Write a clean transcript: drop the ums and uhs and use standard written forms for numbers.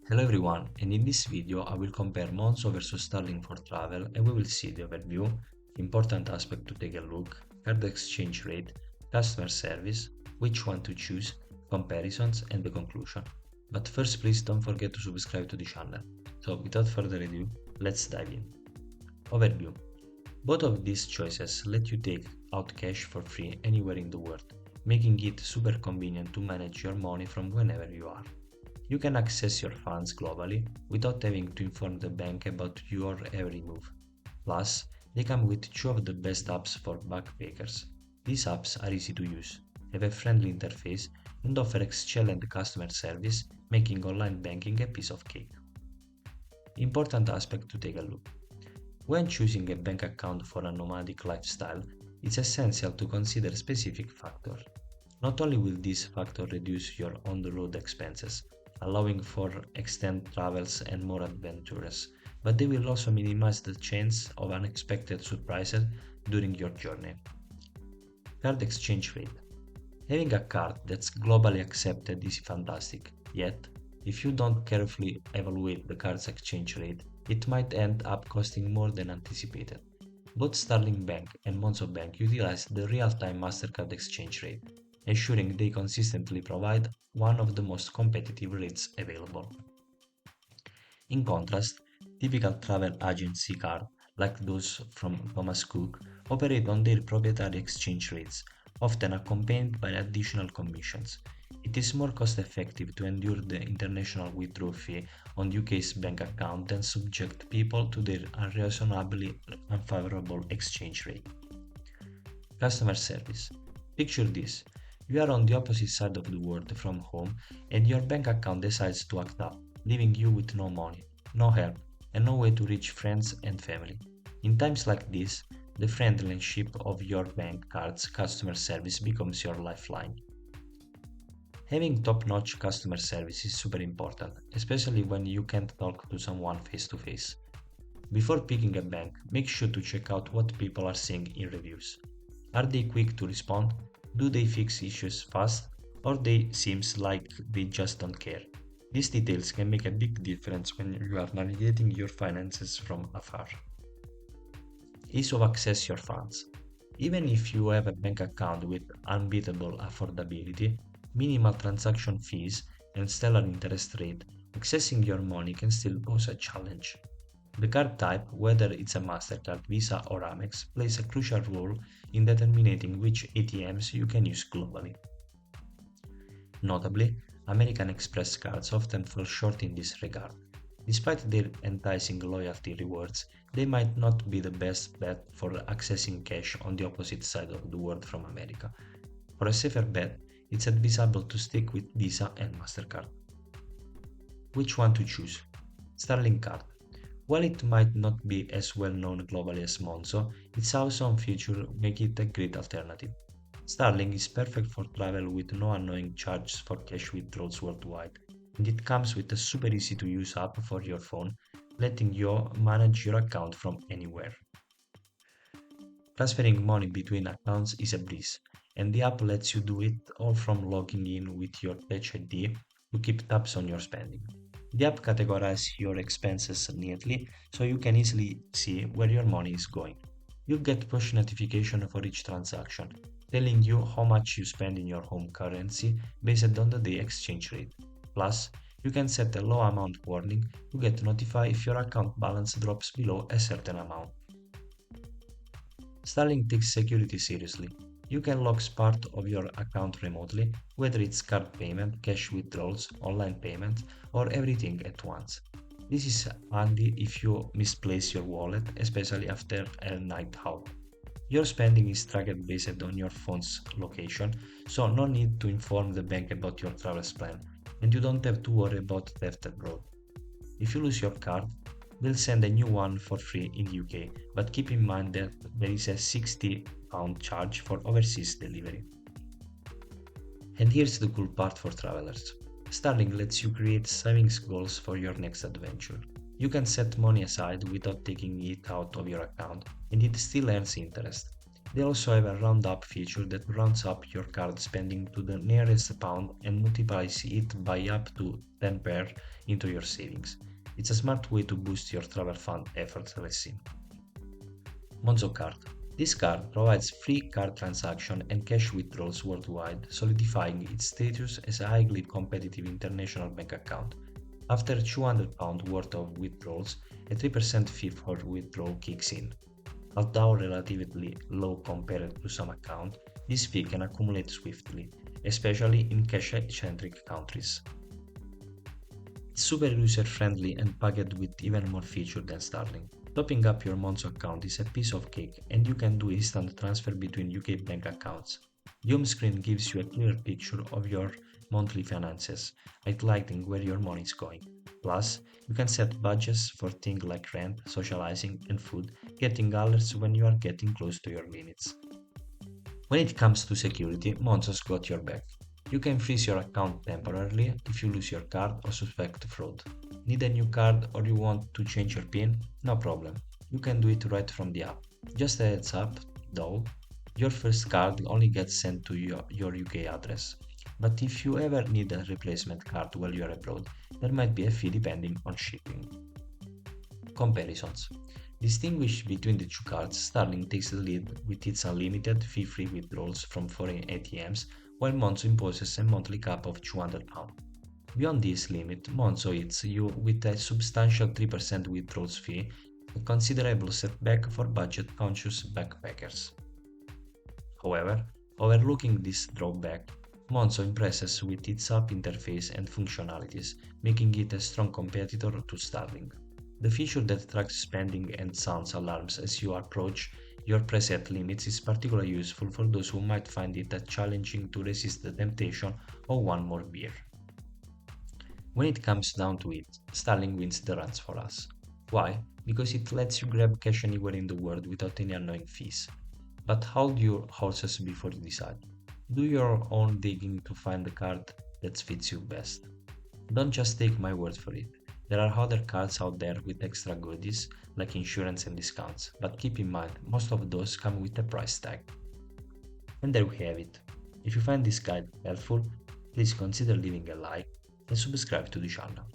Hello everyone, and in this video I will compare Monzo versus Starling for travel and we will see the overview, important aspect to take a look, card exchange rate, customer service, which one to choose, comparisons and the conclusion. But first please don't forget to subscribe to the channel. So without further ado, let's dive in. Overview. Both of these choices let you take out cash for free anywhere in the world, making it super convenient to manage your money from whenever you are. You can access your funds globally without having to inform the bank about your every move. Plus, they come with two of the best apps for backpackers. These apps are easy to use, have a friendly interface, and offer excellent customer service, making online banking a piece of cake. Important aspect to take a look. When choosing a bank account for a nomadic lifestyle, it's essential to consider specific factors. Not only will this factor reduce your on-the-road expenses, allowing for extended travels and more adventures, but they will also minimize the chance of unexpected surprises during your journey. Card exchange rate. Having a card that's globally accepted is fantastic, yet, if you don't carefully evaluate the card's exchange rate, it might end up costing more than anticipated. Both Starling Bank and Monzo Bank utilize the real-time Mastercard exchange rate, ensuring they consistently provide one of the most competitive rates available. In contrast, typical travel agency cards, like those from Thomas Cook, operate on their proprietary exchange rates, often accompanied by additional commissions. It is more cost effective to endure the international withdrawal fee on UK's bank account than subject people to their unreasonably unfavorable exchange rate. Customer service. Picture this. You are on the opposite side of the world from home and your bank account decides to act up, leaving you with no money, no help, and no way to reach friends and family. In times like this, the friendship of your bank card's customer service becomes your lifeline. Having top-notch customer service is super important, especially when you can't talk to someone face to face. Before picking a bank, make sure to check out what people are saying in reviews. Are they quick to respond? Do they fix issues fast? Or they seems like they just don't care? These details can make a big difference when you are navigating your finances from afar. Ease of access your funds. Even if you have a bank account with unbeatable affordability, minimal transaction fees, and stellar interest rate, accessing your money can still pose a challenge. The card type, whether it's a MasterCard, Visa, or Amex, plays a crucial role in determining which ATMs you can use globally. Notably, American Express cards often fall short in this regard. Despite their enticing loyalty rewards, they might not be the best bet for accessing cash on the opposite side of the world from America. For a safer bet, it's advisable to stick with Visa and MasterCard. Which one to choose? Starling card. While it might not be as well known globally as Monzo, its awesome features make it a great alternative. Starling is perfect for travel with no annoying charges for cash withdrawals worldwide, and it comes with a super easy to use app for your phone, letting you manage your account from anywhere. Transferring money between accounts is a breeze, and the app lets you do it all from logging in with your Touch ID to keep tabs on your spending. The app categorizes your expenses neatly so you can easily see where your money is going. You'll get push notification for each transaction, telling you how much you spend in your home currency based on the day exchange rate. Plus, you can set a low amount warning to get notified if your account balance drops below a certain amount. Starling takes security seriously. You can lock part of your account remotely, whether it's card payment, cash withdrawals, online payments, or everything at once. This is handy if you misplace your wallet, especially after a night out. Your spending is tracked based on your phone's location, so no need to inform the bank about your travel plan, and you don't have to worry about theft abroad. If you lose your card, they'll send a new one for free in UK, but keep in mind that there is a £60 charge for overseas delivery. And here's the cool part for travelers. Starling lets you create savings goals for your next adventure. You can set money aside without taking it out of your account, and it still earns interest. They also have a round up feature that rounds up your card spending to the nearest pound and multiplies it by up to 10 pair into your savings. It's a smart way to boost your travel fund effortlessly. Monzo Card. This card provides free card transaction and cash withdrawals worldwide, solidifying its status as a highly competitive international bank account. After £200 worth of withdrawals, a 3% fee for withdrawal kicks in. Although relatively low compared to some accounts, this fee can accumulate swiftly, especially in cash-centric countries. It's super user-friendly and packed with even more features than Starling. Topping up your Monzo account is a piece of cake and you can do instant transfer between UK bank accounts. The home screen gives you a clear picture of your monthly finances, highlighting where your money is going. Plus, you can set budgets for things like rent, socializing, and food, getting alerts when you are getting close to your limits. When it comes to security, Monzo's got your back. You can freeze your account temporarily if you lose your card or suspect fraud. Need a new card or you want to change your PIN? No problem. You can do it right from the app. Just a heads up, though, your first card only gets sent to your UK address. But if you ever need a replacement card while you're abroad, there might be a fee depending on shipping. Comparisons. Distinguish between the two cards, Starling takes the lead with its unlimited fee-free withdrawals from foreign ATMs, while Monzo imposes a monthly cap of £200. Beyond this limit, Monzo hits you with a substantial 3% withdrawals fee, a considerable setback for budget-conscious backpackers. However, overlooking this drawback, Monzo impresses with its app interface and functionalities, making it a strong competitor to Starling. The feature that tracks spending and sounds alarms as you approach your preset limits is particularly useful for those who might find it challenging to resist the temptation of one more beer. When it comes down to it, Starling wins the runs for us. Why? Because it lets you grab cash anywhere in the world without any annoying fees. But hold your horses before you decide. Do your own digging to find the card that fits you best. Don't just take my word for it. There are other cards out there with extra goodies like insurance and discounts, but keep in mind most of those come with a price tag. And there we have it. If you find this guide helpful, please consider leaving a like and subscribe to the channel.